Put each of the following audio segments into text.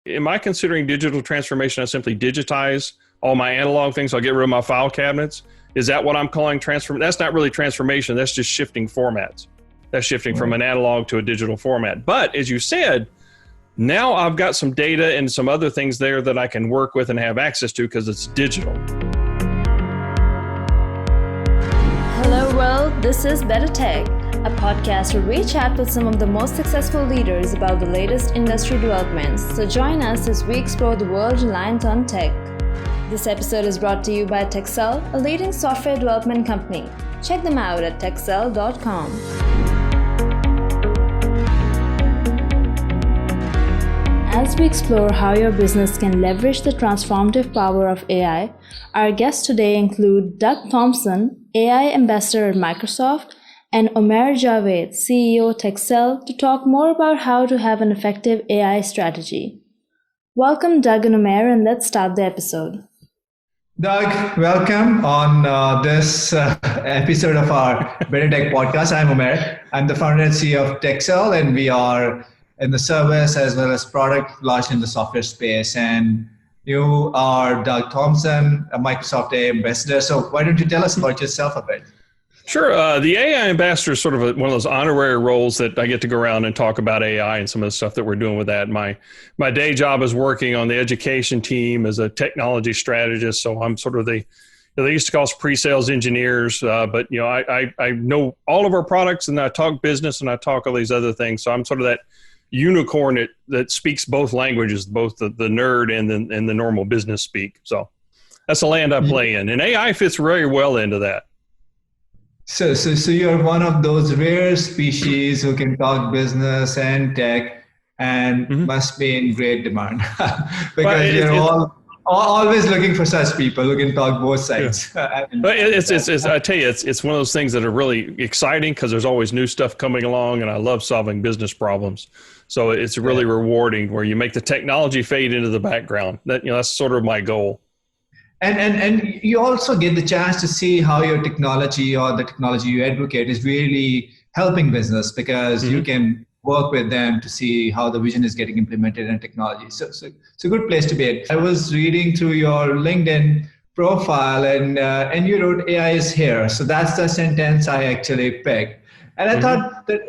Am I considering digital transformation? I simply digitize all my analog things. I'll get rid of my file cabinets. Is that what I'm calling transformation? That's not really transformation. That's just shifting formats. That's shifting from an analog to a digital format. But as you said, now I've got some data and some other things there that I can work with and have access to because it's digital. Hello world, this is BetterTech, a podcast where we chat with some of the most successful leaders about the latest industry developments. So join us as we explore the world reliant on tech. This episode is brought to you by Tkxel, a leading software development company. Check them out at tkxel.com. As we explore how your business can leverage the transformative power of AI, our guests today include Doug Thompson, AI Ambassador at Microsoft, and Umair Javed, CEO-Tkxel, to talk more about how to have an effective AI strategy. Welcome, Doug and Umair, and let's start the episode. Doug, welcome on this episode of our BetterTech podcast. I'm Umair. I'm the founder and CEO of Tkxel, and we are in the service as well as product largely in the software space. And you are Doug Thompson, a Microsoft AI ambassador. So why don't you tell us about yourself a bit? Sure. The AI ambassador is sort of one of those honorary roles that I get to go around and talk about AI and some of the stuff that we're doing with that. My day job is working on the education team as a technology strategist. So I'm sort of they used to call us pre-sales engineers, but I know all of our products and I talk business and I talk all these other things. So I'm sort of that unicorn that speaks both languages, both the nerd and the normal business speak. So that's the land I play in, and AI fits very well into that. So you're one of those rare species who can talk business and tech, and must be in great demand because you're always looking for such people who can talk both sides. Yeah. But I tell you, it's one of those things that are really exciting because there's always new stuff coming along, and I love solving business problems. So it's really rewarding where you make the technology fade into the background. That's sort of my goal. And you also get the chance to see how your technology or the technology you advocate is really helping business because you can work with them to see how the vision is getting implemented in technology. So it's a good place to be in. I was reading through your LinkedIn profile and you wrote AI is here. So that's the sentence I actually picked. And I thought that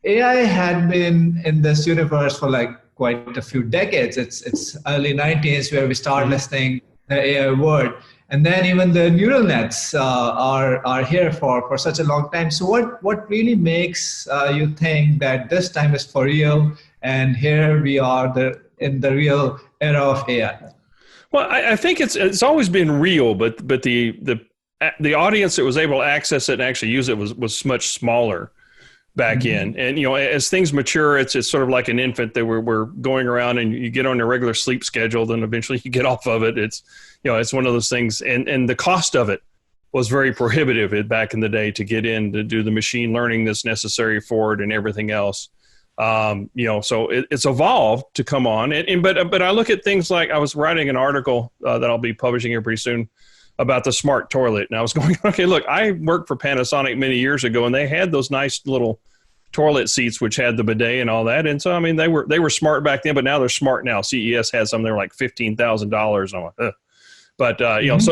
AI had been in this universe for like quite a few decades. It's early 90s where we started listening the AI word. And then even the neural nets are here for such a long time. So what really makes you think that this time is for real and here we are in the real era of AI? Well, I think it's always been real, but the audience that was able to access it and actually use it was much smaller back in. And, as things mature, it's sort of like an infant that we're going around and you get on a regular sleep schedule, then eventually you get off of it. It's one of those things. And the cost of it was very prohibitive back in the day to get in to do the machine learning that's necessary for it and everything else. So it's evolved to come on. But I look at things like I was writing an article that I'll be publishing here pretty soon about the smart toilet. And I was going, okay, look, I worked for Panasonic many years ago and they had those nice little toilet seats, which had the bidet and all that. And so, they were smart back then, but now they're smart now. CES has some, they're like $15,000. I'm like, ugh. But,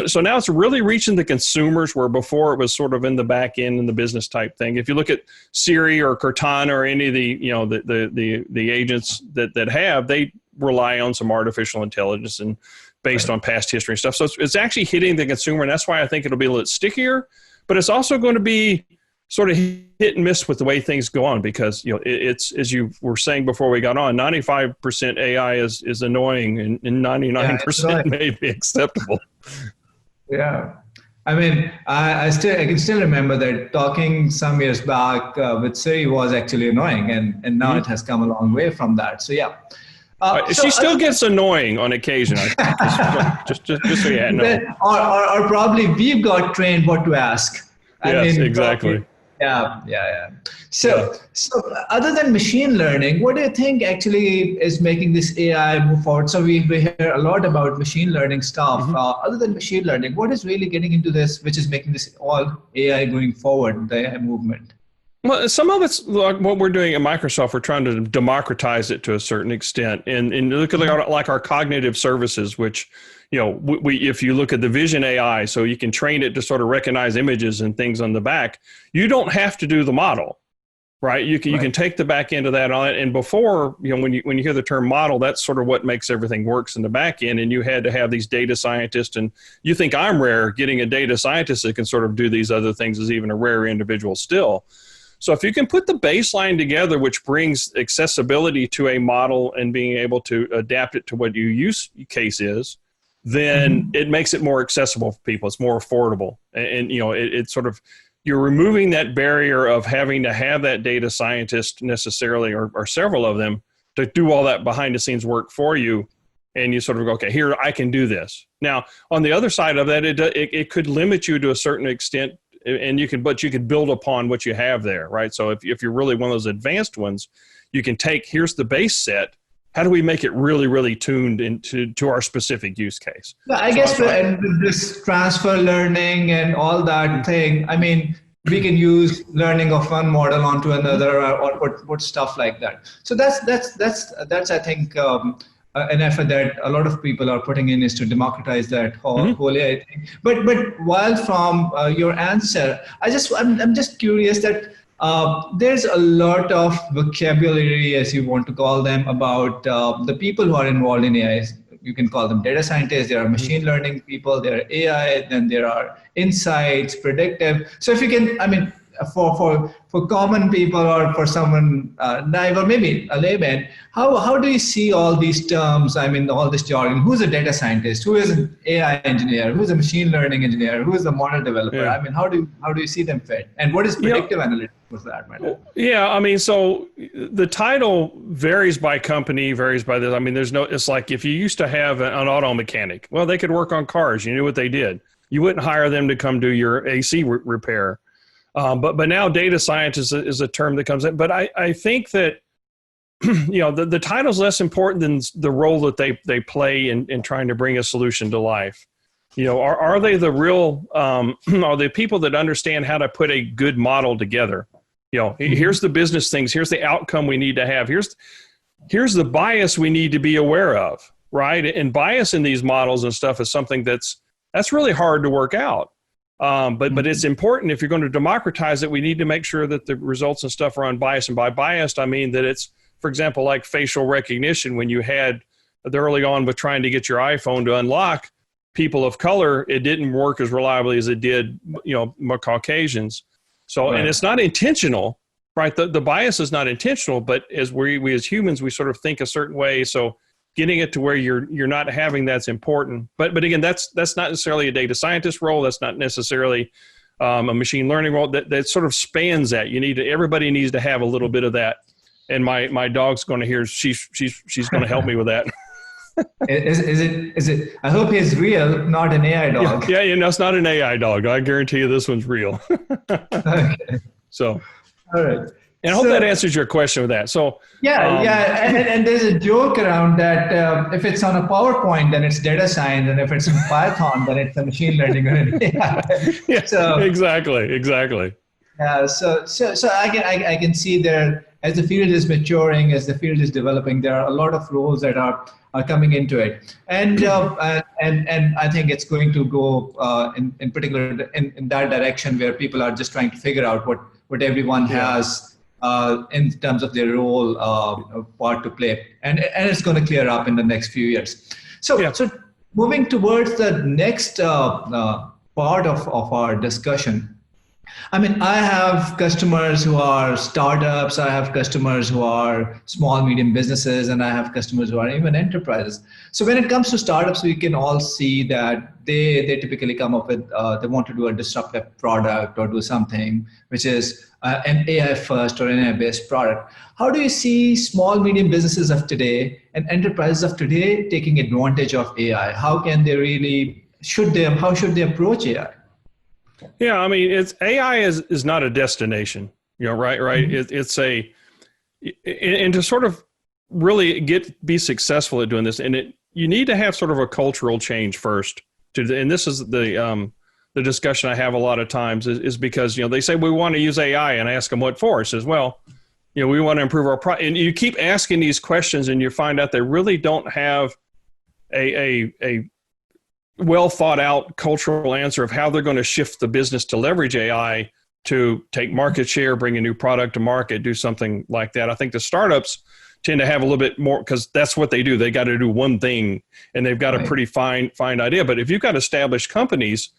so now it's really reaching the consumers where before it was sort of in the back end in the business type thing. If you look at Siri or Cortana or any of the agents that they rely on some artificial intelligence and based on past history and stuff. So it's actually hitting the consumer. And that's why I think it'll be a little stickier, but it's also going to be sort of hit and miss with the way things go on because, it's, as you were saying before we got on, 95% AI is annoying and 99% may be acceptable. Yeah. I can still remember that talking some years back with Siri was actually annoying and now it has come a long way from that. So yeah. She still gets annoying on occasion. just so you know. Or probably we've got trained what to ask. Exactly. Yeah. So other than machine learning, what do you think actually is making this AI move forward? So we hear a lot about machine learning stuff. Other than machine learning, what is really getting into this, which is making this all AI going forward, the AI movement? Well, some of it's like what we're doing at Microsoft. We're trying to democratize it to a certain extent, and look at like our cognitive services, which, we if you look at the Vision AI, so you can train it to sort of recognize images and things on the back. You don't have to do the model, right? You can take the back end of that on it. And before, when you hear the term model, that's sort of what makes everything works in the back end. And you had to have these data scientists, and you think I'm rare. Getting a data scientist that can sort of do these other things is even a rare individual still. So if you can put the baseline together, which brings accessibility to a model and being able to adapt it to what your use case is, then it makes it more accessible for people. It's more affordable. And it's sort of, you're removing that barrier of having to have that data scientist necessarily, or several of them, to do all that behind the scenes work for you. And you sort of go, okay, here, I can do this. Now, on the other side of that, it could limit you to a certain extent, and but you could build upon what you have there, right? So if you're really one of those advanced ones, you can take, here's the base set. How do we make it really, really tuned to our specific use case? I guess with this transfer learning and all that thing, I mean, we can use learning of one model onto another, or put stuff like that. So that's I think an effort that a lot of people are putting in, is to democratize that whole AI thing. But while from your answer, I'm just curious that there's a lot of vocabulary, as you want to call them, about the people who are involved in AI. You can call them data scientists, there are machine learning people, there are AI, then there are insights, predictive. So if you can, I mean, for common people, or for someone naive, or maybe a layman, how do you see all these terms? I mean, all this jargon. Who's a data scientist? Who is an AI engineer? Who's a machine learning engineer? Who is a model developer? Yeah. I mean, how do you see them fit? And what is predictive analytics for that matter? Yeah, I mean, so the title varies by company, varies by this. I mean, it's like if you used to have an auto mechanic, well, they could work on cars. You knew what they did. You wouldn't hire them to come do your AC repair. But now data scientist is a term that comes in. But I think that, the title's less important than the role that they play in trying to bring a solution to life. Are they the real, are they people that understand how to put a good model together? Here's the business things. Here's the outcome we need to have. Here's the bias we need to be aware of, right? And bias in these models and stuff is something that's really hard to work out. But it's important. If you're going to democratize it, we need to make sure that the results and stuff are unbiased. And by biased, I mean that it's, for example, like facial recognition. When you had early on with trying to get your iPhone to unlock people of color, it didn't work as reliably as it did, Caucasians. So, right. And it's not intentional, right? The bias is not intentional, but as we as humans, we sort of think a certain way. So getting it to where you're not having that's important. But again, that's not necessarily a data scientist role. That's not necessarily a machine learning role. That sort of spans that. Everybody needs to have a little bit of that. And my dog's going to hear. She's going to help me with that. Is it? I hope he's real, not an AI dog. Yeah, it's not an AI dog. I guarantee you, this one's real. Okay. So, all right. And I hope that answers your question with that. So and there's a joke around that if it's on a PowerPoint, then it's data science, and if it's in Python, then it's a machine learning or an AI. Yeah, so exactly. Yeah, so I can see there, as the field is maturing, as the field is developing, there are a lot of roles that are coming into it, and I think it's going to go in particular in that direction, where people are just trying to figure out what everyone has in terms of their role, part to play, and it's going to clear up in the next few years. So moving towards the next part of our discussion. I mean, I have customers who are startups, I have customers who are small, medium businesses, and I have customers who are even enterprises. So when it comes to startups, we can all see that they typically come up with, they want to do a disruptive product or do something which is an AI first or an AI based product. How do you see small, medium businesses of today and enterprises of today taking advantage of AI? How can they really, how should they approach AI? Yeah, I mean, AI is not a destination, right? Mm-hmm. It's and to sort of really be successful at doing this, and you need to have sort of a cultural change first. And this is the the discussion I have a lot of times is because, they say we want to use AI, and I ask them what for. It says, well, we want to improve our and you keep asking these questions, and you find out they really don't have a well thought out cultural answer of how they're going to shift the business to leverage AI to take market share, bring a new product to market, do something like that. I think the startups tend to have a little bit more, because that's what they do. They got to do one thing, and they've got a pretty fine idea. But if you've got established companies,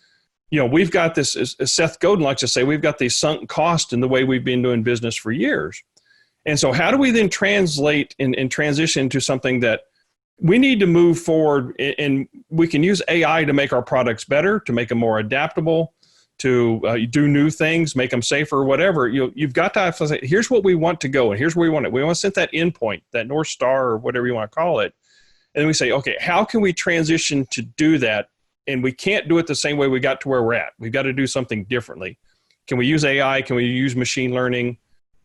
we've got this, as Seth Godin likes to say, we've got these sunk costs in the way we've been doing business for years. And so how do we then translate and transition to something that we need to move forward, and we can use AI to make our products better, to make them more adaptable, to do new things, make them safer, whatever. You've got to say, here's what we want to go, and here's where we want it. We want to set that endpoint, that North Star, or whatever you want to call it. And then we say, okay, how can we transition to do that? And we can't do it the same way we got to where we're at. We've got to do something differently. Can we use AI? Can we use machine learning?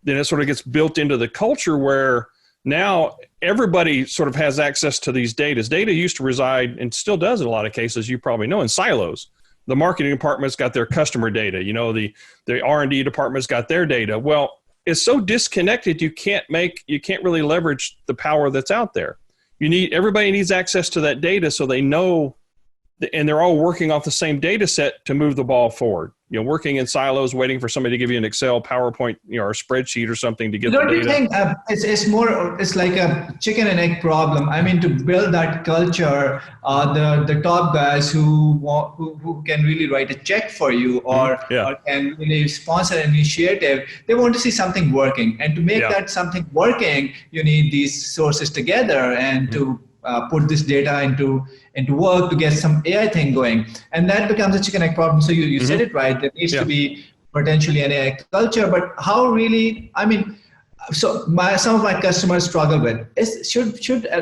Then it sort of gets built into the culture where now everybody sort of has access to these data. Data used to reside, and still does in a lot of cases, you probably know, in silos. The marketing department's got their customer data. The R&D department's got their data. Well, it's so disconnected, you can't really leverage the power that's out there. Everybody needs access to that data so they know, and they're all working off the same data set to move the ball forward. Working in silos, waiting for somebody to give you an Excel, PowerPoint, or a spreadsheet or something to get the data. Don't you think it's like a chicken and egg problem? I mean, to build that culture, the top guys who can really write a check for you or can really sponsor an initiative, they want to see something working. And to make that something working, you need these sources together and to put this data into work to get some AI thing going. And that becomes a chicken egg problem. So you said it right. There needs to be potentially an AI culture, but how really, some of my customers struggle with should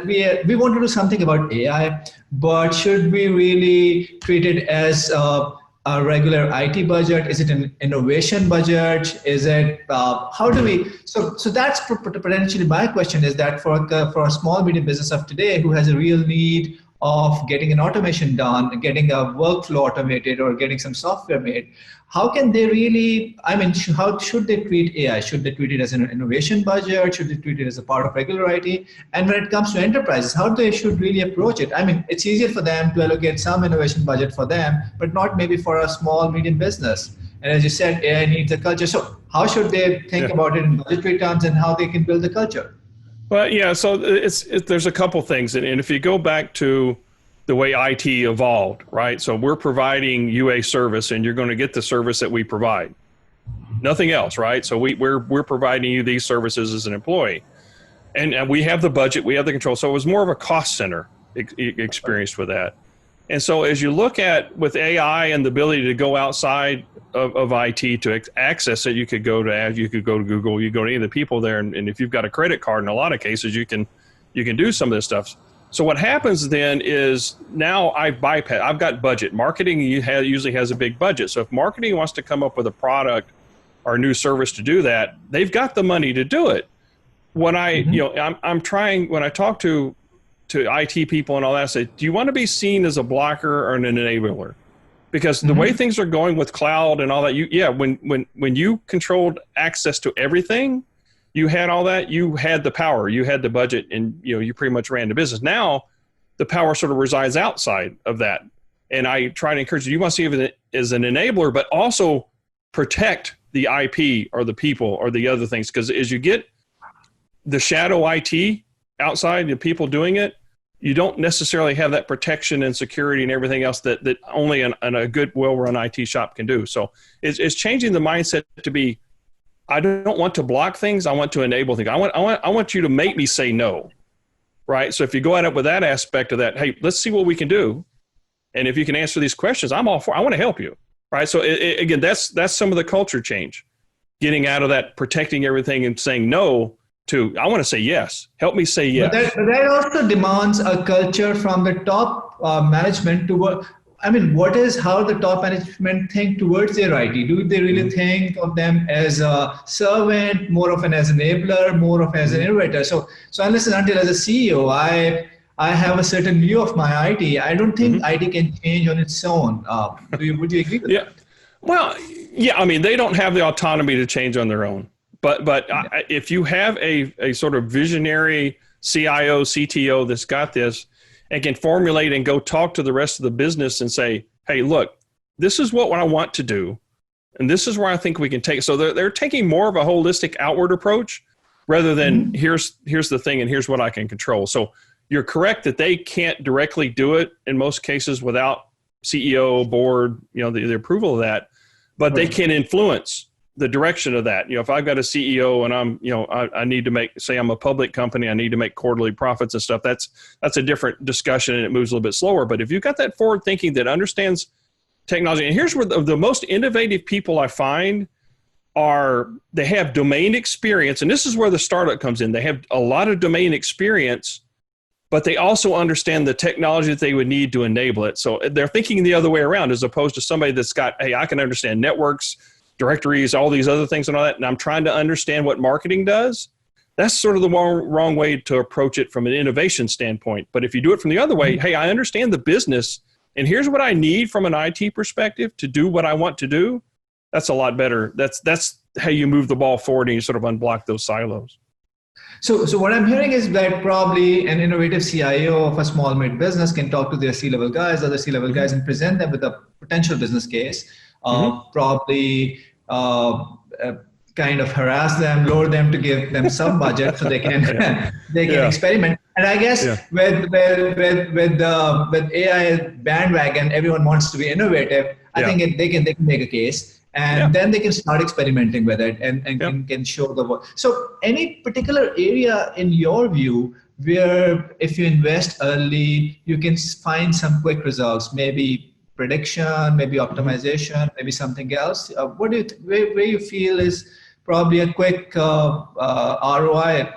we want to do something about AI, but should we really treat it as a regular IT budget? Is it an innovation budget? Is it, how do we, so that's potentially my question, is that for a small medium business of today who has a real need of getting an automation done, getting a workflow automated, or getting some software made, how can they really, how should they treat AI? Should they treat it as an innovation budget? Should they treat it as a part of regular IT? And when it comes to enterprises, how they should really approach it? It's easier for them to allocate some innovation budget for them, but not maybe for a small, medium business. And as you said, AI needs a culture. So how should they think about it in budgetary terms, and how they can build the culture? Well, so there's a couple things. And if you go back to the way IT evolved, right? So we're providing you a service, and you're going to get the service that we provide. Nothing else, right? So we're providing you these services as an employee. And we have the budget, we have the control. So it was more of a cost center experience with that. And so as you look at with AI and the ability to go outside of IT to access it, you could go to Google, you go to any of the people there, and if you've got a credit card, in a lot of cases, you can do some of this stuff. So what happens then is now I've got budget. Marketing usually has a big budget. So if marketing wants to come up with a product or a new service to do that, they've got the money to do it. When I'm trying, when I talk to IT people and all that, I say, do you want to be seen as a blocker or an enabler? Because the way things are going with cloud and all that, when you controlled access to everything, you had all that, you had the power, you had the budget, and you pretty much ran the business. Now the power sort of resides outside of that. And I try to encourage you want to see it as an enabler, but also protect the IP or the people or the other things. Because as you get the shadow IT outside, the people doing it, you don't necessarily have that protection and security and everything else that only a good, well-run IT shop can do. So it's changing the mindset to be, I don't want to block things. I want to enable things. I want you to make me say no, right? So if you go at it with that aspect of that, hey, let's see what we can do. And if you can answer these questions, I'm all for, I want to help you, right? So again, that's some of the culture change, getting out of that protecting everything and saying no to, I want to say yes. Help me say yes. But that also demands a culture from the top management to work. How the top management think towards their IT? Do they really think of them as a servant, more of as an enabler, more of as an innovator? So unless and until as a CEO, I have a certain view of my IT. I don't think IT can change on its own. Would you agree with that? Well, yeah, I mean, they don't have the autonomy to change on their own. But if you have a sort of visionary CIO, CTO that's got this and can formulate and go talk to the rest of the business and say, hey, look, this is what I want to do. And this is where I think we can take it. So they're taking more of a holistic outward approach rather than here's the thing and here's what I can control. So you're correct that they can't directly do it in most cases without CEO, board, the approval of that, but they can influence the direction of that. If I've got a CEO and I need to say I'm a public company, I need to make quarterly profits and stuff, that's a different discussion and it moves a little bit slower. But if you've got that forward thinking that understands technology, and here's where the most innovative people I find they have domain experience, and this is where the startup comes in. They have a lot of domain experience, but they also understand the technology that they would need to enable it. So they're thinking the other way around, as opposed to somebody that's got, hey, I can understand networks, directories, all these other things and all that, and I'm trying to understand what marketing does. That's sort of the wrong way to approach it from an innovation standpoint. But if you do it from the other way, hey, I understand the business, and here's what I need from an IT perspective to do what I want to do, that's a lot better. That's how you move the ball forward and you sort of unblock those silos. So what I'm hearing is that probably an innovative CIO of a small mid business can talk to their C-level guys, other C-level guys, and present them with a potential business case. Probably kind of harass them, lure them to give them some budget so they can experiment. And I guess with AI bandwagon, everyone wants to be innovative. I think they can make a case. And then they can start experimenting with it and can show the work. So any particular area in your view where if you invest early, you can find some quick results, maybe prediction, maybe optimization, maybe something else? What do where you feel is probably a quick ROI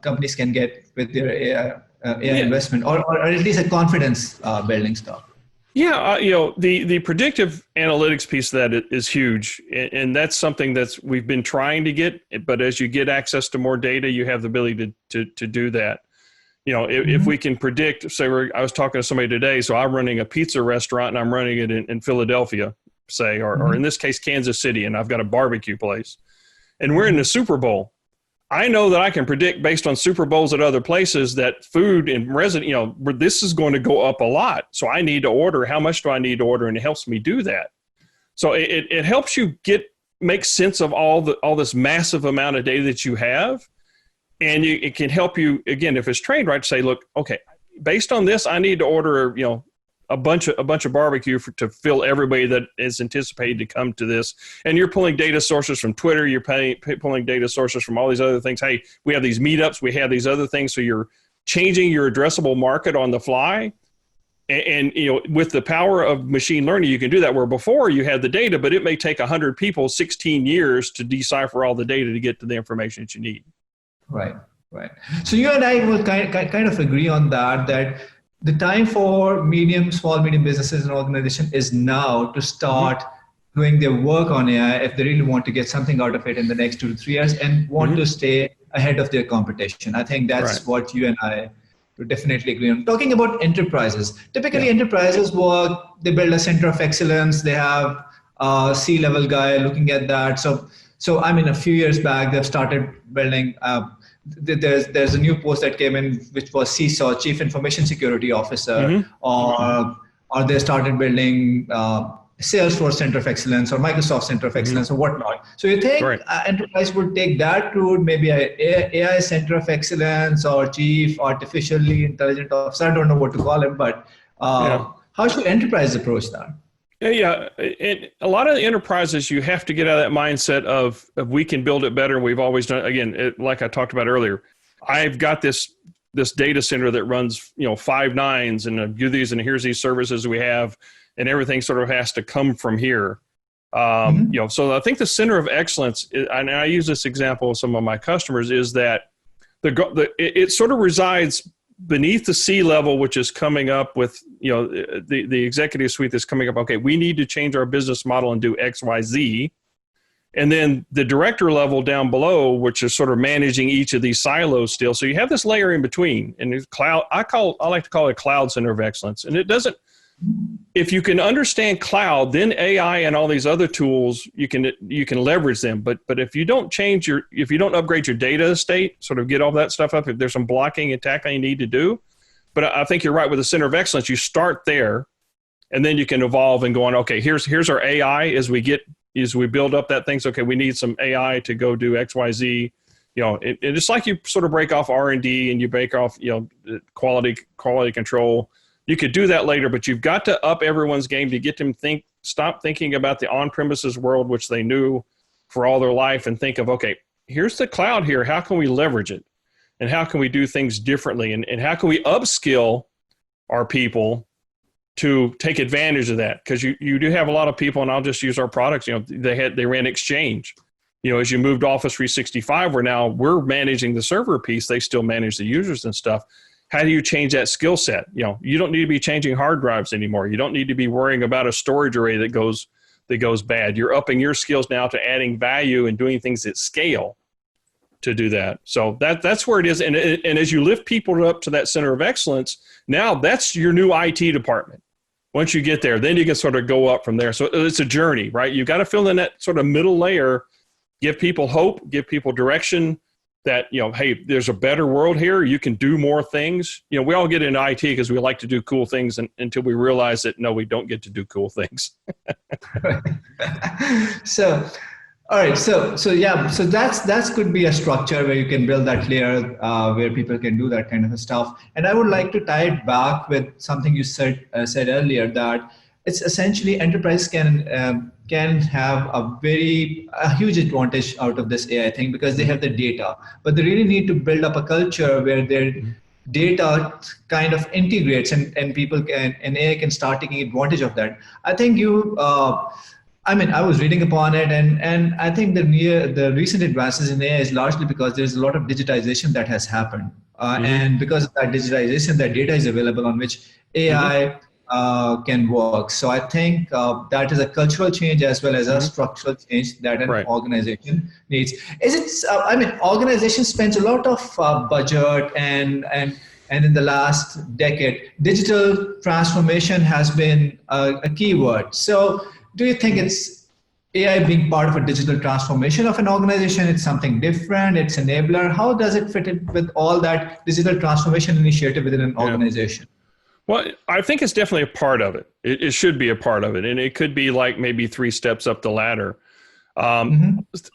companies can get with their AI investment, or at least a confidence building stuff? Yeah, the predictive analytics piece of that is huge, and that's something we've been trying to get. But as you get access to more data, you have the ability to do that. If we can predict, say, I was talking to somebody today, so I'm running a pizza restaurant and I'm running it in Philadelphia, say, or in this case, Kansas City, and I've got a barbecue place, and we're in the Super Bowl. I know that I can predict based on Super Bowls at other places that food and this is going to go up a lot. So I need to order. How much do I need to order? And it helps me do that. So it helps you make sense of all this massive amount of data that you have. And it can help you, again, if it's trained right, to say, look, okay, based on this, I need to order, a bunch of barbecue to fill everybody that is anticipated to come to this. And you're pulling data sources from Twitter. You're pulling data sources from all these other things. Hey, we have these meetups. We have these other things. So you're changing your addressable market on the fly. And with the power of machine learning, you can do that, where before you had the data, but it may take 100 people 16 years to decipher all the data to get to the information that you need. Right. So you and I will kind of agree on that the time for small, medium businesses and organizations is now to start doing their work on AI if they really want to get something out of it in the next 2 to 3 years and want to stay ahead of their competition. I think that's what you and I would definitely agree on. Talking about enterprises, typically enterprises work, they build a center of excellence, they have a C-level guy looking at that. So I mean, a few years back, they've started building there's a new post that came in, which was CISO, Chief Information Security Officer, or they started building Salesforce Center of Excellence or Microsoft Center of Excellence or whatnot. So you think enterprise would take that route, maybe a AI Center of Excellence or Chief Artificially Intelligent Officer? I don't know what to call him, but how should enterprise approach that? Yeah, and a lot of the enterprises, you have to get out of that mindset of we can build it better. We've always done, again, like I talked about earlier, I've got this data center that runs 5 nines and do these, and here's these services we have, and everything sort of has to come from here. So I think the center of excellence, and I use this example with some of my customers, is that it sort of resides beneath the C-level, which is coming up with, the executive suite that's coming up. Okay, we need to change our business model and do X, Y, Z. and then the director level down below, which is sort of managing each of these silos still. So you have this layer in between, and the cloud, I like to call it a cloud center of excellence. And it doesn't, if you can understand cloud, then AI and all these other tools, you can leverage them. But if you don't if you don't upgrade your data estate, sort of get all that stuff up, if there's some blocking and tackling you need to do. But I think you're right with the center of excellence. You start there, and then you can evolve and go on. Okay, here's our AI as we build up that thing. So, okay, we need some AI to go do X, Y, Z. It's like you sort of break off R&D and you break off quality control. You could do that later, but you've got to up everyone's game to get them stop thinking about the on-premises world, which they knew for all their life, and think of, okay, here's the cloud here. How can we leverage it? And how can we do things differently? And how can we upskill our people to take advantage of that? Because you do have a lot of people, and I'll just use our products, they ran Exchange. As you moved Office 365, we're managing the server piece, they still manage the users and stuff. How do you change that skill set? You don't need to be changing hard drives anymore. You don't need to be worrying about a storage array that goes bad. You're upping your skills now to adding value and doing things at scale to do that. So that's where it is. And as you lift people up to that center of excellence, now that's your new IT department. Once you get there, then you can sort of go up from there. So it's a journey, right? You've got to fill in that sort of middle layer, give people hope, give people direction, that, hey, there's a better world here. You can do more things. We all get into IT because we like to do cool things until we realize that, no, we don't get to do cool things. So, all right. So that could be a structure where you can build that layer where people can do that kind of stuff. And I would like to tie it back with something you said earlier, that it's essentially enterprise can have a huge advantage out of this AI thing because they have the data, but they really need to build up a culture where their data kind of integrates and people and AI can start taking advantage of that. I think I was reading upon it, and I think the recent advances in AI is largely because there's a lot of digitization that has happened, and because of that digitization, that data is available on which AI can work. So I think that is a cultural change as well as a structural change that an organization needs. Organization spends a lot of budget and in the last decade, digital transformation has been a key word. So do you think it's AI being part of a digital transformation of an organization? It's something different, it's enabler. How does it fit in with all that digital transformation initiative within an organization? Well, I think it's definitely a part of it. It should be a part of it. And it could be like maybe 3 steps up the ladder.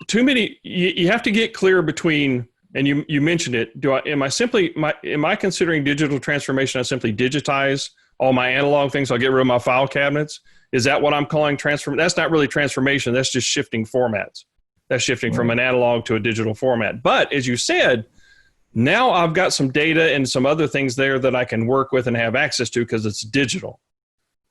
Too many, you have to get clear between, and you mentioned it, am I considering digital transformation? I simply digitize all my analog things. I'll get rid of my file cabinets. Is that what I'm calling transformation? That's not really transformation. That's just shifting formats. That's shifting from an analog to a digital format. But as you said, now I've got some data and some other things there that I can work with and have access to because it's digital,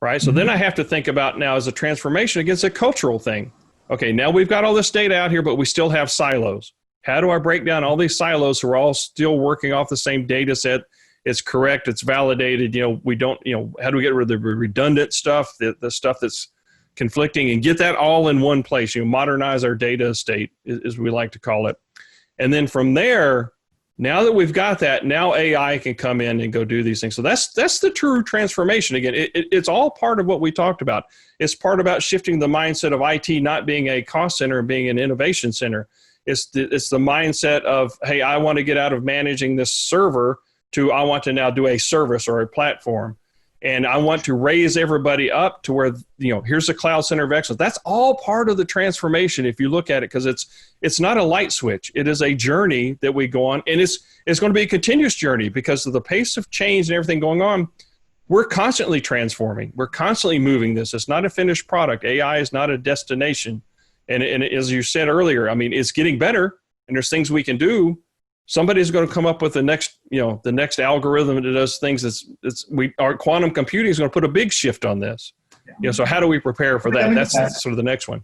right? So then I have to think about now as a transformation against a cultural thing. Okay, now we've got all this data out here, but we still have silos. How do I break down all these silos who are all still working off the same data set? It's correct, it's validated. We don't, how do we get rid of the redundant stuff, the stuff that's conflicting, and get that all in one place? Modernize our data estate, as we like to call it. And then from there, now that we've got that, now AI can come in and go do these things. So that's the true transformation. Again, it's all part of what we talked about. It's part about shifting the mindset of IT not being a cost center and being an innovation center. It's the mindset of, hey, I want to get out of managing this server to I want to now do a service or a platform. And I want to raise everybody up to where, here's the cloud center of excellence. That's all part of the transformation if you look at it, because it's not a light switch. It is a journey that we go on, and it's going to be a continuous journey because of the pace of change and everything going on. We're constantly transforming. We're constantly moving this. It's not a finished product. AI is not a destination. And as you said earlier, it's getting better, and there's things we can do. Somebody's going to come up with the next algorithm that does things. Our quantum computing is going to put a big shift on this. So how do we prepare for that? That's sort of the next one.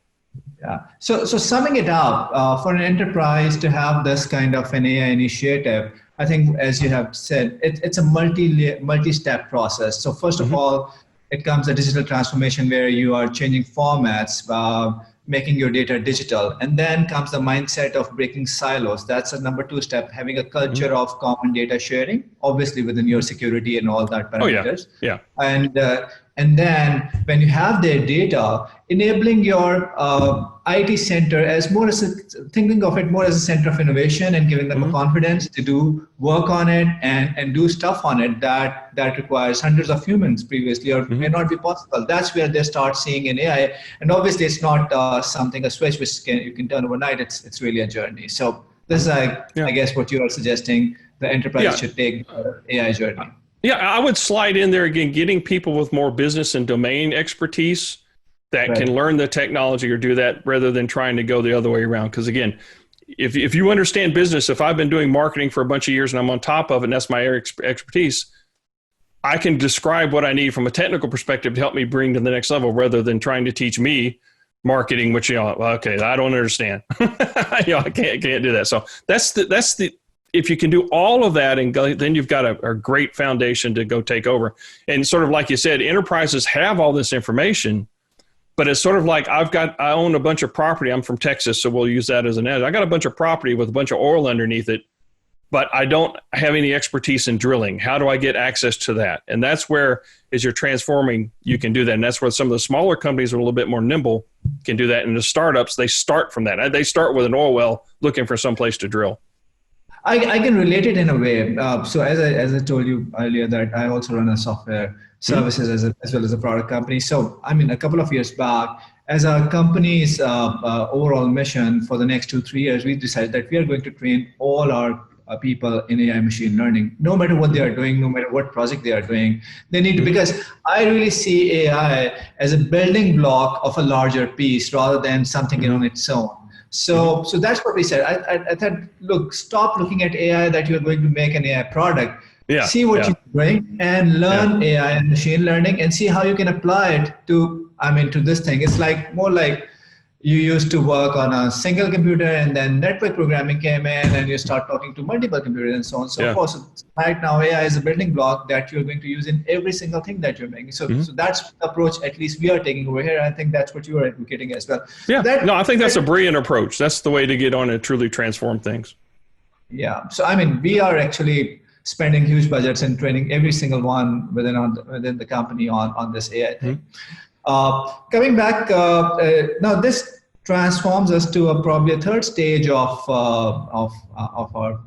Yeah. So summing it up, for an enterprise to have this kind of an AI initiative, I think, as you have said, it's a multi-step process. So first of all, it comes a digital transformation where you are changing formats. making your data digital. And then comes the mindset of breaking silos. That's a number 2 step, having a culture of common data sharing, obviously within your security and all that parameters. Yeah. And then when you have their data, enabling your IT center thinking of it more as a center of innovation and giving them a confidence to do work on it and do stuff on it that requires hundreds of humans previously or may not be possible. That's where they start seeing in AI. And obviously it's not a switch which you can turn overnight. It's really a journey. So this is, I guess, what you are suggesting the enterprise should take the AI journey. Yeah, I would slide in there again, getting people with more business and domain expertise that can learn the technology or do that rather than trying to go the other way around. Because again, if you understand business, if I've been doing marketing for a bunch of years and I'm on top of it and that's my expertise, I can describe what I need from a technical perspective to help me bring to the next level rather than trying to teach me marketing, which, okay, I don't understand. I can't do that. So that's the if you can do all of that and go, then you've got a great foundation to go take over. And sort of like you said, enterprises have all this information, but it's sort of like I own a bunch of property. I'm from Texas, so we'll use that as an edge. I got a bunch of property with a bunch of oil underneath it, but I don't have any expertise in drilling. How do I get access to that? And that's where, as you're transforming, you can do that. And that's where some of the smaller companies are a little bit more nimble can do that. And the startups, they start from that. They start with an oil well looking for some place to drill. I can relate it in a way. So as I told you earlier, that I also run a software services as well as a product company. So a couple of years back, as our company's overall mission for the next 2-3 years, we decided that we are going to train all our people in AI machine learning, no matter what they are doing, no matter what project they are doing. They need to, because I really see AI as a building block of a larger piece rather than something on its own. So that's what we said. I thought, look, stop looking at AI that you're going to make an AI product. See what you're doing and learn AI and machine learning and see how you can apply it to this thing. It's more like you used to work on a single computer and then network programming came in and you start talking to multiple computers and so on and so forth. So right now AI is a building block that you're going to use in every single thing that you're making. So that's the approach at least we are taking over here. I think that's what you are advocating as well. Yeah, I think that's a brilliant approach. That's the way to get on and truly transform things. Yeah. So we are actually spending huge budgets and training every single one within the company on this AI thing. Coming back, now this transforms us to probably a third stage of our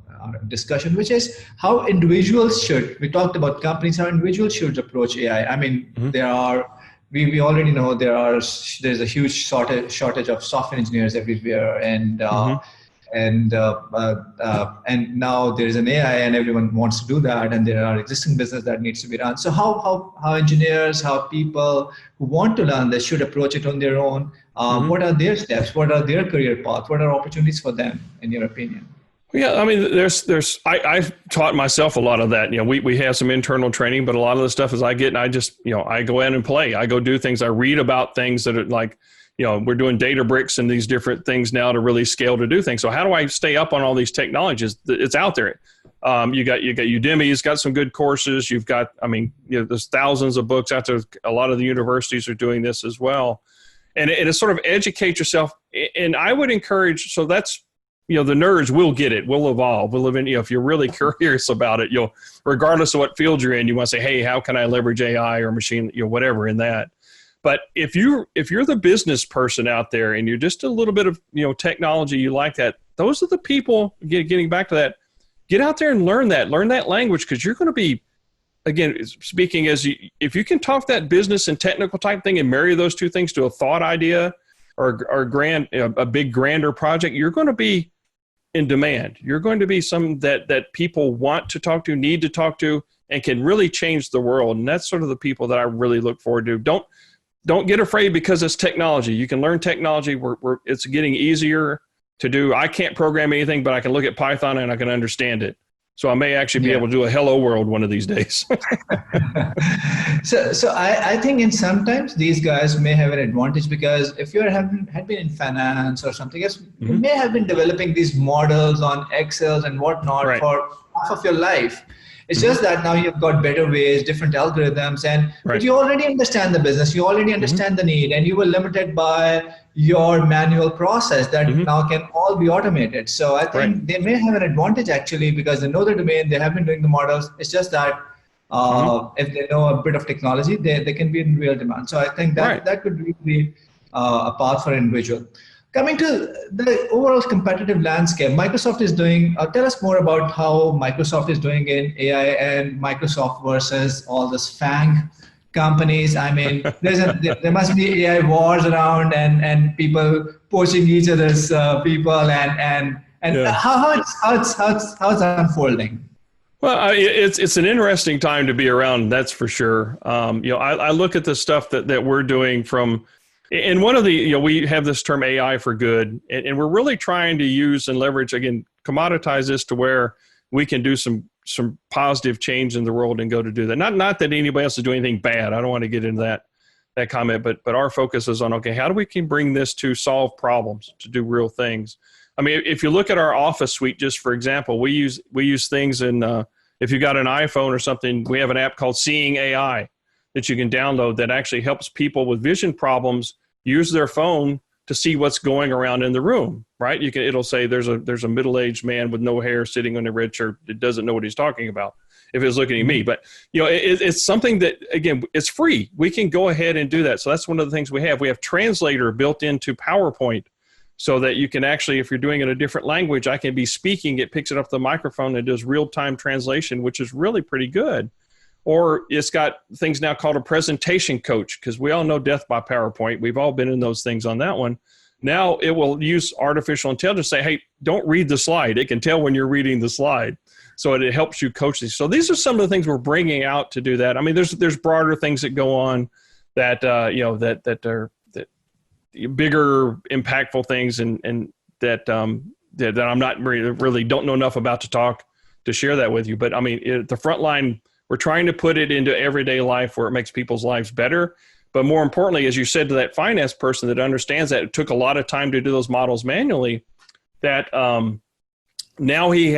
discussion, which is how individuals should. We talked about companies, how individuals should approach AI. There are. We already know there's a huge shortage of software engineers everywhere, and now there's an AI and everyone wants to do that, and there are existing business that needs to be run. So how engineers, how people who want to learn this should approach it on their own? What are their steps? What are their career paths? What are opportunities for them, in your opinion? Yeah, I've taught myself a lot of that. We have some internal training, but a lot of the stuff is I get and I just, I go in and play. I go do things. I read about things that are like, we're doing Databricks and these different things now to really scale to do things. So how do I stay up on all these technologies? It's out there. You got Udemy's got some good courses. You've got, there's thousands of books out there. A lot of the universities are doing this as well. And it's sort of educate yourself. And I would encourage, so that's, the nerds will get it. We'll evolve. We'll live in, if you're really curious about it, regardless of what field you're in, you want to say, hey, how can I leverage AI or machine, whatever in that. But if you're the business person out there and you're just a little bit of, technology, you like that, those are the people, getting back to that, get out there and learn that language, because you're going to be, again, speaking as if you can talk that business and technical type thing and marry those two things to a thought idea or a big grander project, you're going to be in demand. You're going to be some that people want to talk to, need to talk to, and can really change the world. And that's sort of the people that I really look forward to. Don't get afraid because it's technology. You can learn technology. It's getting easier to do. I can't program anything, but I can look at Python and I can understand it. So I may actually be able to do a hello world one of these days. So I think sometimes these guys may have an advantage, because if you had been in finance or something else, you may have been developing these models on Excel and whatnot for half of your life. It's just that now you've got better ways, different algorithms, but you already understand the business, you already understand the need, and you were limited by your manual process that now can all be automated. So I think they may have an advantage actually because they know the domain, they have been doing the models. It's just that if they know a bit of technology, they can be in real demand. So I think that could really be a path for an individual. Coming to the overall competitive landscape, Microsoft is doing, tell us more about how Microsoft is doing in AI and Microsoft versus all this FANG companies. I mean, there must be AI wars around and people poaching each other's people and how it's unfolding. Well, it's an interesting time to be around, that's for sure. I look at the stuff that we're doing from, and one of the, we have this term AI for good, and we're really trying to use and leverage, again, commoditize this to where we can do some positive change in the world and go to do that. Not that anybody else is doing anything bad. I don't want to get into that comment, but our focus is on, okay, how do we can bring this to solve problems, to do real things? I mean, if you look at our Office suite, just for example, we use things in, if you got an iPhone or something, we have an app called Seeing AI that you can download that actually helps people with vision problems use their phone to see what's going around in the room, right? It'll say there's a middle-aged man with no hair sitting on a red shirt that doesn't know what he's talking about if it's looking at me. But it's something that, again, it's free. We can go ahead and do that. So that's one of the things we have. We have Translator built into PowerPoint so that you can actually, if you're doing it in a different language, I can be speaking, it picks it up the microphone and does real-time translation, which is really pretty good. Or it's got things now called a presentation coach, because we all know death by PowerPoint. We've all been in those things on that one. Now it will use artificial intelligence to say, hey, don't read the slide. It can tell when you're reading the slide. So it helps you coach these. So these are some of the things we're bringing out to do that. I mean, there's broader things that go on that, that are bigger, impactful things and that I'm not really don't know enough about to share that with you. But I mean, the front line, we're trying to put it into everyday life where it makes people's lives better. But more importantly, as you said to that finance person that understands that it took a lot of time to do those models manually, that now he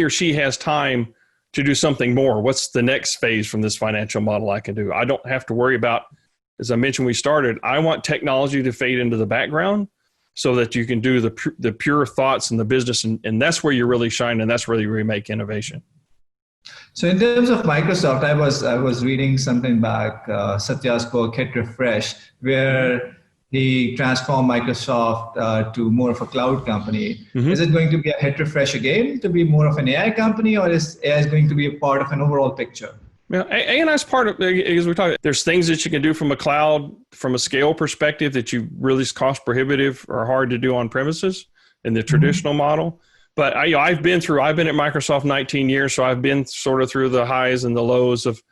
or she has time to do something more. What's the next phase from this financial model I can do? I don't have to worry about, as I mentioned, we started, I want technology to fade into the background so that you can do the pure thoughts and the business. And that's where you really shine. And that's where you really make innovation. So in terms of Microsoft, I was reading something back, Satya's book, Hit Refresh, where he transformed Microsoft to more of a cloud company. Is it going to be a hit refresh again to be more of an AI company, or is AI going to be a part of an overall picture? Yeah, AI is part of, as we talked, there's things that you can do from a cloud, from a scale perspective that you really cost prohibitive or hard to do on premises in the traditional model. But I've been at Microsoft 19 years, so I've been sort of through the highs and the lows of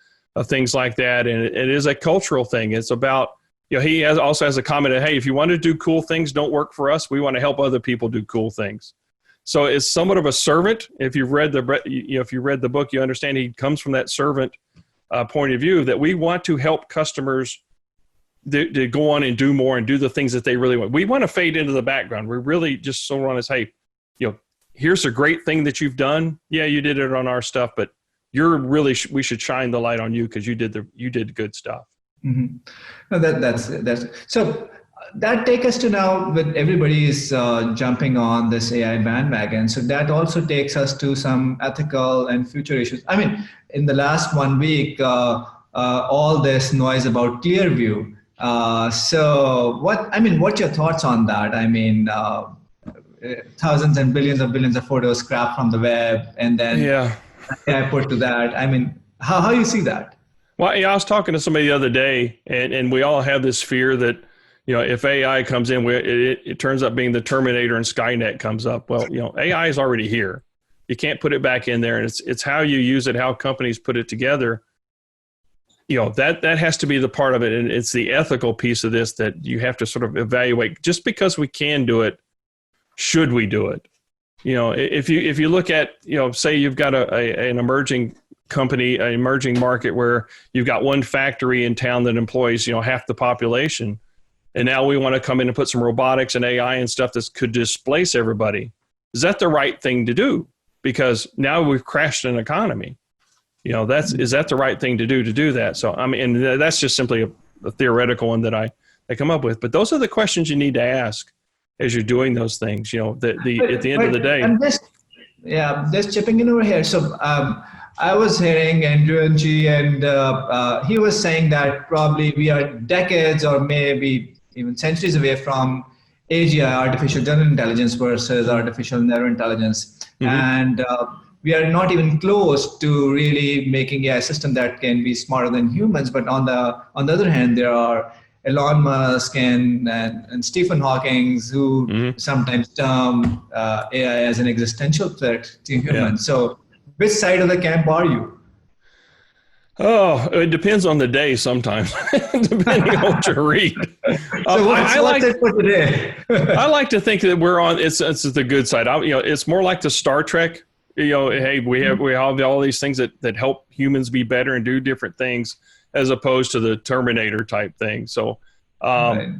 things like that. And it is a cultural thing. It's about, he also has a comment that, hey, if you want to do cool things, don't work for us. We want to help other people do cool things. So it's somewhat of a servant. If you've read the book, you understand he comes from that servant point of view, that we want to help customers to go on and do more and do the things that they really want. We want to fade into the background. We really just so want to say, here's a great thing that you've done. Yeah, you did it on our stuff, but we should shine the light on you because you did good stuff. Mm-hmm. No, that's so. That takes us to now with everybody is jumping on this AI bandwagon. So that also takes us to some ethical and future issues. I mean, in the last 1 week, all this noise about Clearview. So what's your thoughts on that? I mean, thousands and billions of photos scrapped from the web, and then AI put to that. I mean, how you see that? Well, I was talking to somebody the other day, and we all have this fear that, if AI comes in, it turns up being the Terminator and Skynet comes up. Well, AI is already here. You can't put it back in there, and it's how you use it, how companies put it together. That has to be the part of it, and it's the ethical piece of this that you have to sort of evaluate. Just because we can do it, should we do it? If you look at, say you've got an emerging company, an emerging market where you've got one factory in town that employs, half the population, and now we want to come in and put some robotics and AI and stuff that could displace everybody. Is that the right thing to do? Because now we've crashed an economy. is that the right thing to do that? So, I mean, and that's just simply a theoretical one that I come up with. But those are the questions you need to ask as you're doing those things, at the end of the day. Just chipping in over here. So I was hearing Andrew Ng, and he was saying that probably we are decades or maybe even centuries away from AGI, artificial general intelligence, versus artificial narrow intelligence. And we are not even close to really making AI system that can be smarter than humans. But on the other hand, there are Elon Musk and Stephen Hawking who sometimes term AI as an existential threat to humans. So which side of the camp are you? Oh, it depends on the day sometimes, depending on what you read. So what's it for today? I like to think that we're on, it's the good side. It's more like the Star Trek, hey, we have all these things that help humans be better and do different things, as opposed to the Terminator type thing. So, but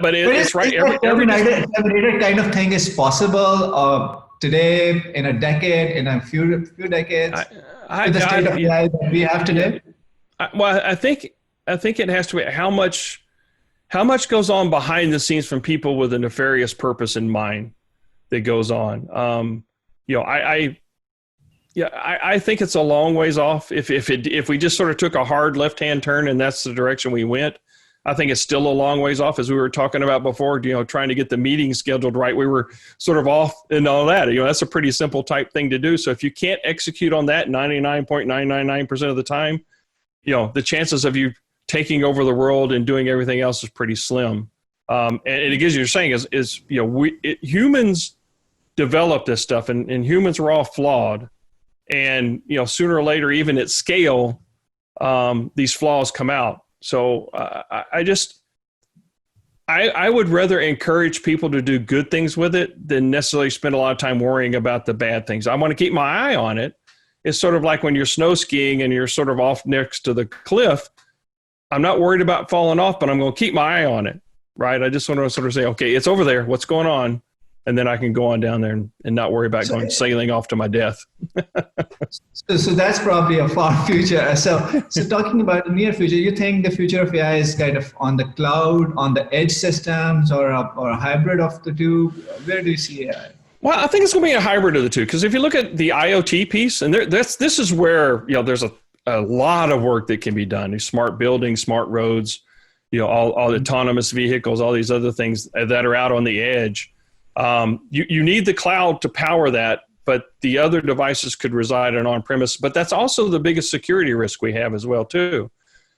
it's right. Every Terminator kind of thing is possible today, in a decade, in a few decades, with the state of AI that we have today. I think it has to be how much goes on behind the scenes from people with a nefarious purpose in mind that goes on. I think it's a long ways off. If we just sort of took a hard left-hand turn and that's the direction we went, I think it's still a long ways off, as we were talking about before, trying to get the meeting scheduled right. We were sort of off and all that. That's a pretty simple type thing to do. So if you can't execute on that 99.999% of the time, the chances of you taking over the world and doing everything else is pretty slim. And it gives you're saying is humans develop this stuff, and humans are all flawed. And, sooner or later, even at scale, these flaws come out. So I would rather encourage people to do good things with it than necessarily spend a lot of time worrying about the bad things. I want to keep my eye on it. It's sort of like when you're snow skiing and you're sort of off next to the cliff. I'm not worried about falling off, but I'm going to keep my eye on it, right? I just want to sort of say, okay, it's over there. What's going on? And then I can go on down there and not worry about going sailing off to my death. So that's probably a far future. So talking about the near future, you think the future of AI is kind of on the cloud, on the edge systems, or a hybrid of the two? Where do you see AI? Well, I think it's going to be a hybrid of the two, because if you look at the IoT piece, and this is where there's a lot of work that can be done. These smart buildings, smart roads, all autonomous vehicles, all these other things that are out on the edge. You need the cloud to power that, but the other devices could reside on-premise. But that's also the biggest security risk we have as well, too.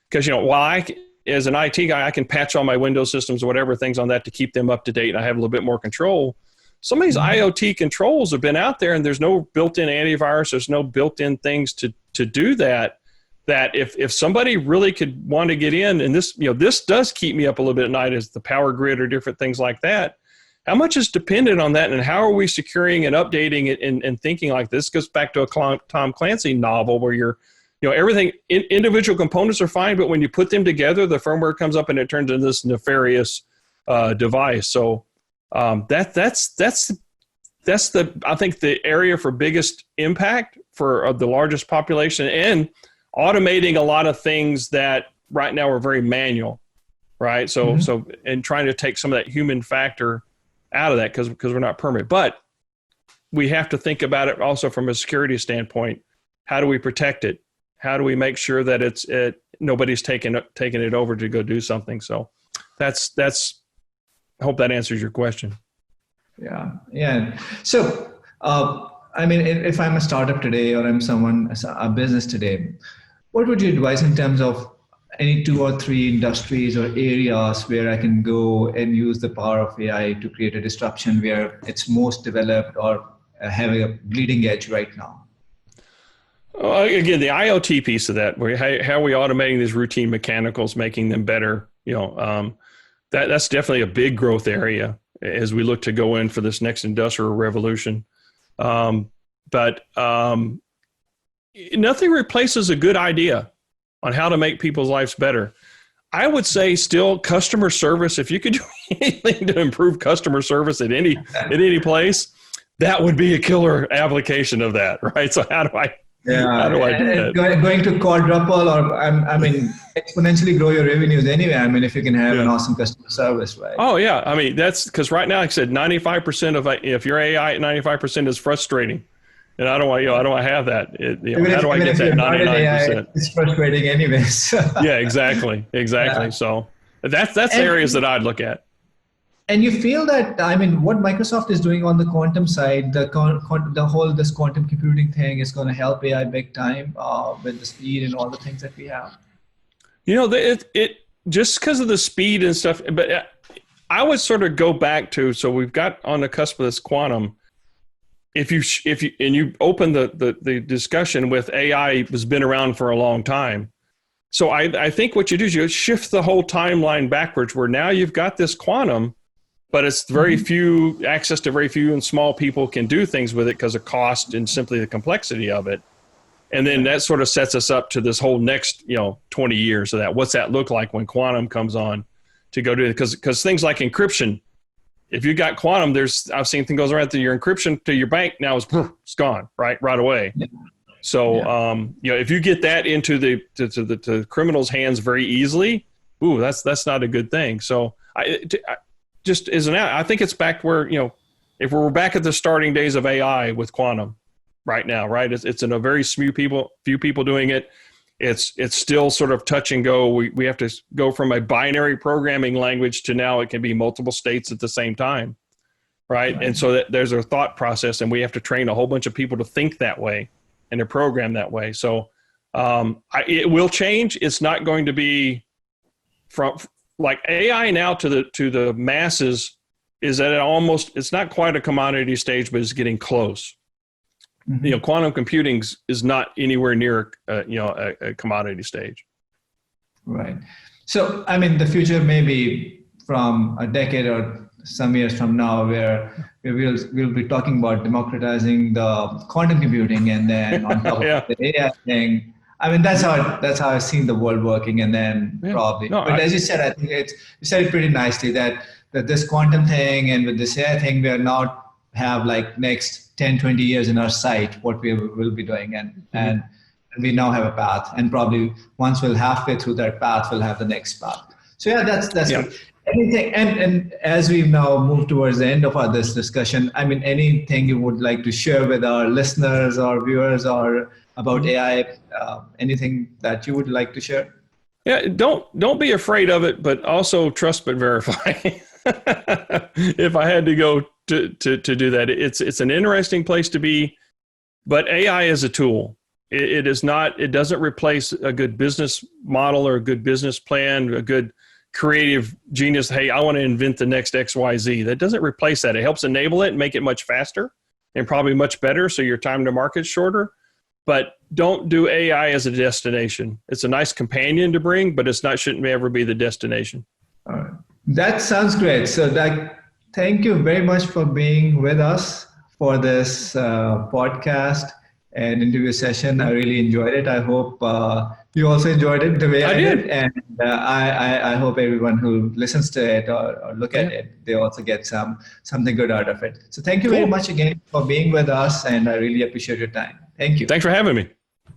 Because, while as an IT guy, I can patch all my Windows systems or whatever things on that to keep them up to date, and I have a little bit more control. Some of these IoT controls have been out there, and there's no built-in antivirus. There's no built-in things to do that. That if somebody really could want to get in, and this does keep me up a little bit at night, as the power grid or different things like that. How much is dependent on that, and how are we securing and updating it and thinking like this? Goes back to a Tom Clancy novel where everything, individual components are fine, but when you put them together, the firmware comes up and it turns into this nefarious device. So that's I think the area for biggest impact for the largest population, and automating a lot of things that right now are very manual, right? So and trying to take some of that human factor out of that, because we're not permanent. But we have to think about it also from a security standpoint. How do we protect it? How do we make sure that nobody's taking it over to go do something? So that's I hope that answers your question. Yeah. So if I'm a startup today, or I'm a business today, what would you advise in terms of any 2 or 3 industries or areas where I can go and use the power of AI to create a disruption where it's most developed or having a bleeding edge right now? Again, the IoT piece of that, where how are we automating these routine mechanicals, making them better? That's definitely a big growth area as we look to go in for this next industrial revolution. But nothing replaces a good idea on how to make people's lives better. I would say still customer service. If you could do anything to improve customer service at any place, that would be a killer application of that, right? So how do I Yeah. How do I do that? Going to quadruple or I mean exponentially grow your revenues anyway. I mean, if you can have an awesome customer service, right? Oh yeah, I mean that's because right now, like I said, 95% of if your AI at 95% is frustrating, and I don't want to have that. How do I get that 99%? It's frustrating anyways. Yeah, exactly. Yeah. So that's areas that I'd look at. And you feel that, I mean, what Microsoft is doing on the quantum side, the whole this quantum computing thing is going to help AI big time with the speed and all the things that we have. It just because of the speed and stuff, but I would sort of go back to, so we've got on the cusp of this quantum. If you open the discussion with AI has been around for a long time. So I think what you do is you shift the whole timeline backwards, where now you've got this quantum, but it's very few, access to very few and small people can do things with it because of cost and simply the complexity of it. And then that sort of sets us up to this whole next 20 years of that. What's that look like when quantum comes on to go to it? Because things like encryption, if you got quantum, I've seen things goes around to your encryption to your bank now it's gone right away. Yeah. So if you get that into the criminals' hands very easily, that's not a good thing. So I think it's back where if we're back at the starting days of AI with quantum right now, right? It's in a very few people doing it. It's still sort of touch and go. We have to go from a binary programming language to now it can be multiple states at the same time, right? And so there's a thought process, and we have to train a whole bunch of people to think that way and to program that way. So it will change. It's not going to be from like AI now to the masses is at it's not quite a commodity stage, but it's getting close. Mm-hmm. Quantum computing is not anywhere near a commodity stage. Right. So, I mean, the future may be from a decade or some years from now, where we'll be talking about democratizing the quantum computing, and then on top of the AI thing. I mean, that's how I've seen the world working, and then probably. No, but as you said, I think you said it pretty nicely that this quantum thing and with this AI thing, we are not have like next 10, 20 years in our sight what we will be doing, and we now have a path, and probably once we're halfway through that path, we'll have the next path. So that's good. Anything, and as we've now moved towards the end of this discussion, I mean, anything you would like to share with our listeners or viewers or about AI, anything that you would like to share? Yeah, don't be afraid of it, but also trust but verify. If I had to go to do that, it's an interesting place to be, but AI is a tool. It doesn't replace a good business model or a good business plan, a good creative genius. Hey, I want to invent the next XYZ. That doesn't replace that. It helps enable it and make it much faster and probably much better, so your time to market's shorter. But don't do AI as a destination. It's a nice companion to bring, but shouldn't ever be the destination. All right. That sounds great. So, Doug, thank you very much for being with us for this podcast and interview session. I really enjoyed it. I hope you also enjoyed it the way I did. And I hope everyone who listens to it or look at it, they also get something good out of it. So thank you very much again for being with us, and I really appreciate your time. Thank you. Thanks for having me.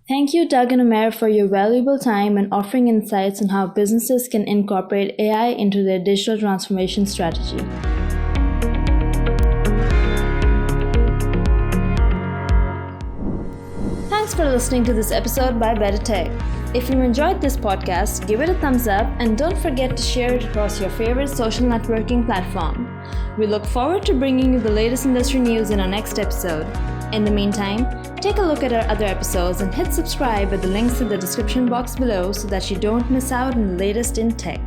Thank you, Doug and Umair, for your valuable time and offering insights on how businesses can incorporate AI into their digital transformation strategy. Thanks for listening to this episode by BetterTech. If you enjoyed this podcast, give it a thumbs up and don't forget to share it across your favorite social networking platform. We look forward to bringing you the latest industry news in our next episode. In the meantime, take a look at our other episodes and hit subscribe with the links in the description box below so that you don't miss out on the latest in tech.